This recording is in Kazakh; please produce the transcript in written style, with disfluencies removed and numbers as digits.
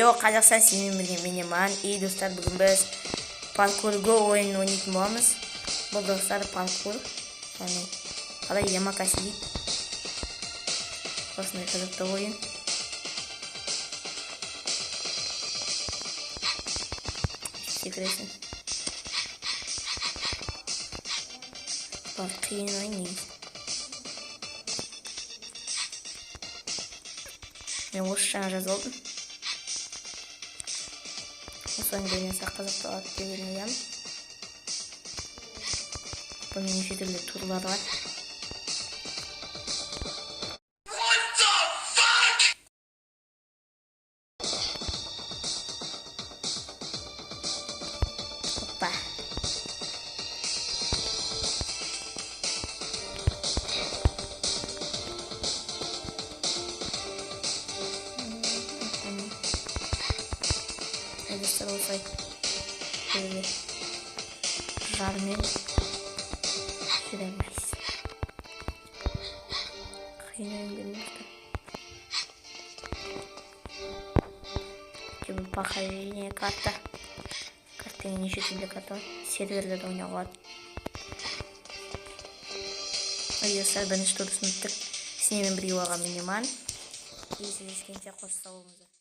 Yok, Қазақстан сенімен бірге менеман. Достар, бүгін біз паркурго ойынын ойнайтын боламыз. Бұл достар паркур. Яғни қалай ямакаси дейді. Осындай қызықты ойын. Секіресің. Бұл қиын ойын негізі. Мен осы жаңа жазылдым. Осы ойын ойнаса қызықты болады деген ойым. Бұның неше түрлі турлар бар. Hoppa. Dostlar olsay böyle jarmen süremeyiz. Kıyınayım günümüzde. Bu покажение карта. Картаның неше түрлі карта бар. Серверлерде ойнауға болады. Достар, бірінші турсын өттік. Сенімен бірге болған менеман. Кездескенше қош сау болыңыздар.